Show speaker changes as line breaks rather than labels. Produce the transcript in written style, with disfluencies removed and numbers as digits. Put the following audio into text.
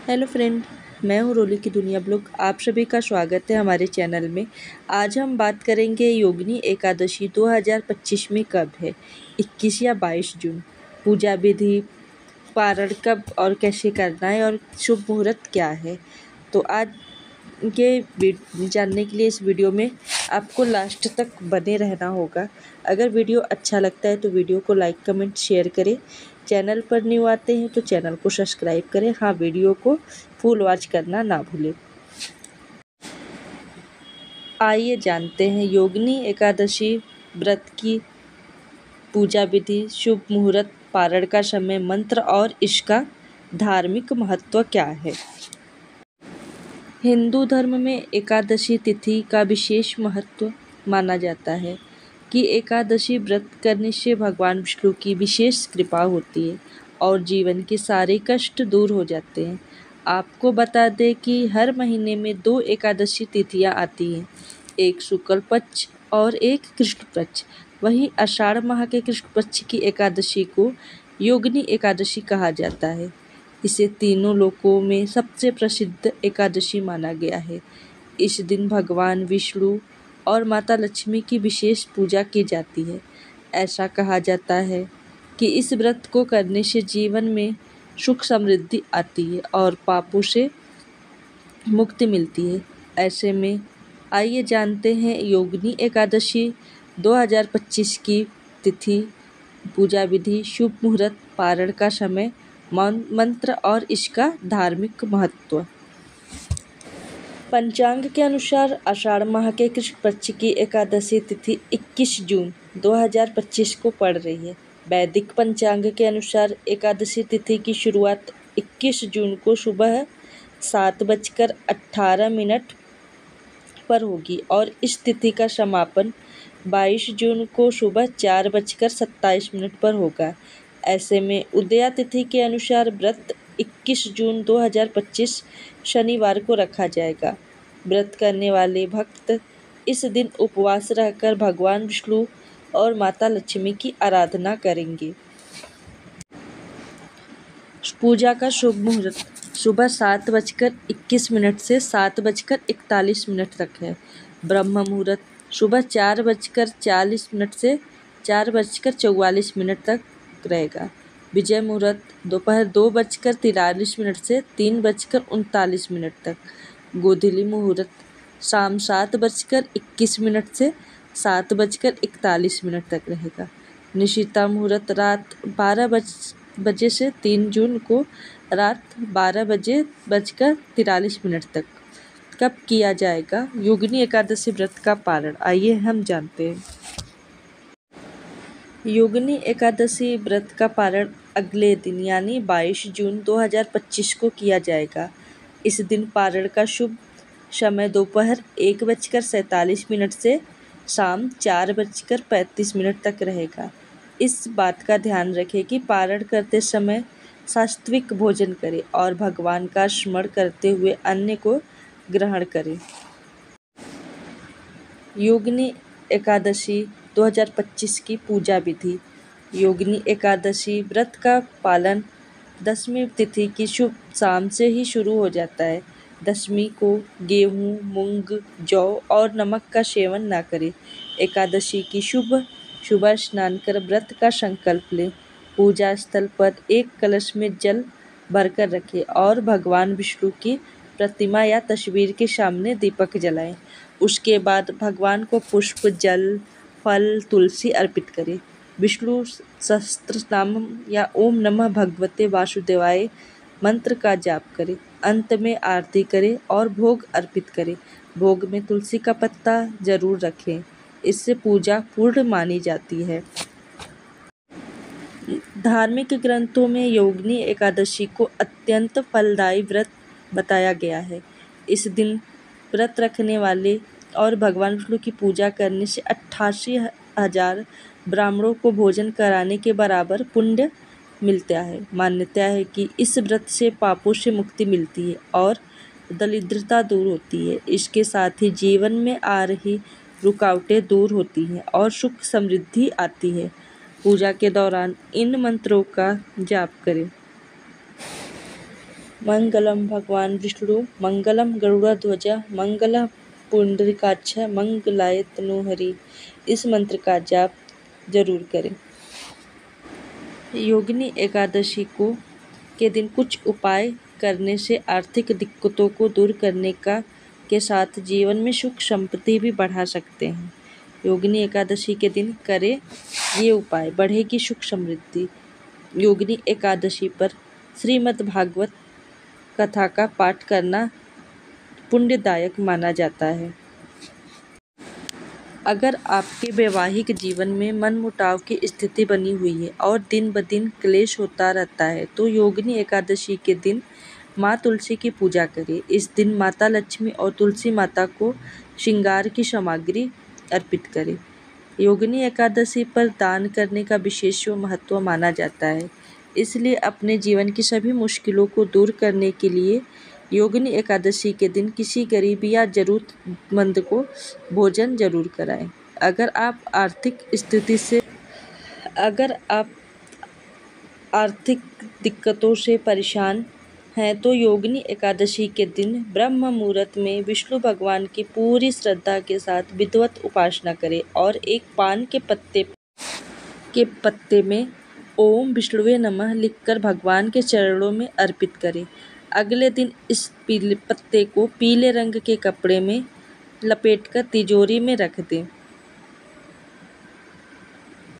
Hello friend, मैं हूँ रोली की दुनिया ब्लॉग। आप सभी का स्वागत है हमारे चैनल में। आज हम बात करेंगे योगिनी एकादशी 2025 में कब है। 21 या 22 जून। पूजा विधि, पारण कब और कैसे करना है और शुभ मुहूर्त क्या है। तो आज जानने के लिए इस वीडियो में आपको लास्ट तक बने रहना होगा। अगर वीडियो अच्छा लगता है तो वीडियो को लाइक कमेंट शेयर करें। चैनल पर न्यू आते हैं तो चैनल को सब्सक्राइब करें। हाँ, वीडियो को फुल वॉच करना ना भूलें। आइए जानते हैं योगिनी एकादशी व्रत की पूजा विधि, शुभ मुहूर्त, पारण का समय, मंत्र और इसका धार्मिक महत्व क्या है। हिंदू धर्म में एकादशी तिथि का विशेष महत्व माना जाता है कि एकादशी व्रत करने से भगवान विष्णु की विशेष कृपा होती है और जीवन के सारे कष्ट दूर हो जाते हैं। आपको बता दें कि हर महीने में 2 एकादशी तिथियां आती हैं, एक शुक्ल पक्ष और एक कृष्ण पक्ष। वहीं आषाढ़ माह के कृष्ण पक्ष की एकादशी को योगिनी एकादशी कहा जाता है। इसे तीनों लोकों में सबसे प्रसिद्ध एकादशी माना गया है। इस दिन भगवान विष्णु और माता लक्ष्मी की विशेष पूजा की जाती है। ऐसा कहा जाता है कि इस व्रत को करने से जीवन में सुख समृद्धि आती है और पापों से मुक्ति मिलती है। ऐसे में आइए जानते हैं योगिनी एकादशी 2025 की तिथि, पूजा विधि, शुभ मुहूर्त, पारण का समय, मंत्र और इसका धार्मिक महत्व। पंचांग के अनुसार आषाढ़ माह के कृष्ण पक्ष की एकादशी तिथि 21 जून 2025 को पड़ रही है। वैदिक पंचांग के अनुसार एकादशी तिथि की शुरुआत 21 जून को सुबह 7:18 पर होगी और इस तिथि का समापन 22 जून को सुबह 4:27 पर होगा। ऐसे में उदया तिथि के अनुसार व्रत 21 जून 2025 शनिवार को रखा जाएगा। व्रत करने वाले भक्त इस दिन उपवास रहकर भगवान विष्णु और माता लक्ष्मी की आराधना करेंगे। पूजा का शुभ मुहूर्त सुबह 7:21 से 7:41 तक है। ब्रह्म मुहूर्त सुबह 4:40 से 4:44 तक रहेगा। विजय मुहूर्त दोपहर 2:43 से 3:39 तक। गोधूली मुहूर्त शाम 7:21 से 7:41 तक रहेगा। निशिता मुहूर्त रात 12 बजे से 3 जून को रात 12:43 तक। कब किया जाएगा योगिनी एकादशी व्रत का पारण, आइए हम जानते हैं। योगिनी एकादशी व्रत का पारण अगले दिन यानी 22 जून 2025 को किया जाएगा। इस दिन पारण का शुभ समय दोपहर 1:47 से शाम 4:35 तक रहेगा। इस बात का ध्यान रखें कि पारण करते समय सात्विक भोजन करें और भगवान का स्मरण करते हुए अन्न को ग्रहण करें। योगिनी एकादशी 2025 की पूजा विधि। योगिनी एकादशी व्रत का पालन दशमी तिथि की शुभ शाम से ही शुरू हो जाता है। दशमी को गेहूँ, मूंग, जौ और नमक का सेवन न करें। एकादशी की सुबह स्नान कर व्रत का संकल्प लें। पूजा स्थल पर एक कलश में जल भरकर रखें और भगवान विष्णु की प्रतिमा या तस्वीर के सामने दीपक जलाएं। उसके बाद भगवान को पुष्प, जल, फल, तुलसी अर्पित करें। विष्णु सहस्त्रनाम या ओम नमः भगवते वासुदेवाय मंत्र का जाप करें। अंत में आरती करें और भोग अर्पित करें। भोग में तुलसी का पत्ता जरूर रखें, इससे पूजा पूर्ण मानी जाती है। धार्मिक ग्रंथों में योगिनी एकादशी को अत्यंत फलदायी व्रत बताया गया है। इस दिन व्रत रखने वाले और भगवान विष्णु की पूजा करने से 88,000 ब्राह्मणों को भोजन कराने के बराबर पुण्य मिलता है। मान्यता है कि इस व्रत से पापों से मुक्ति मिलती है और दरिद्रता दूर होती है। इसके साथ ही जीवन में आ रही रुकावटें दूर होती हैं और सुख समृद्धि आती है। पूजा के दौरान इन मंत्रों का जाप करें। मंगलम भगवान विष्णु मंगलम गरुड़ध्वज मंगलम पुंडरीकाक्ष मंगलाय तनोहरि। इस मंत्र का जाप जरूर करें। योगिनी एकादशी को के दिन कुछ उपाय करने से आर्थिक दिक्कतों को दूर करने के साथ जीवन में सुख समृद्धि भी बढ़ा सकते हैं। योगिनी एकादशी के दिन करें ये उपाय, बढ़ेगी सुख समृद्धि। योगिनी एकादशी पर श्रीमद् भागवत कथा का पाठ करना पुण्यदायक माना जाता है। अगर आपके वैवाहिक जीवन में मनमुटाव की स्थिति बनी हुई है और दिन ब दिन क्लेश होता रहता है तो योगिनी एकादशी के दिन माँ तुलसी की पूजा करें। इस दिन माता लक्ष्मी और तुलसी माता को श्रृंगार की सामग्री अर्पित करें। योगिनी एकादशी पर दान करने का विशेष महत्व माना जाता है, इसलिए अपने जीवन की सभी मुश्किलों को दूर करने के लिए योगिनी एकादशी के दिन किसी गरीब या जरूरतमंद को भोजन जरूर कराएं। अगर आप आर्थिक दिक्कतों से परेशान हैं तो योगिनी एकादशी के दिन ब्रह्म मुहूर्त में विष्णु भगवान की पूरी श्रद्धा के साथ विधिवत उपासना करें और एक पान के पत्ते में ओम विष्णुवे नमः लिखकर भगवान के चरणों में अर्पित करें। अगले दिन इस पत्ते को पीले रंग के कपड़े में लपेटकर तिजोरी में रख दें।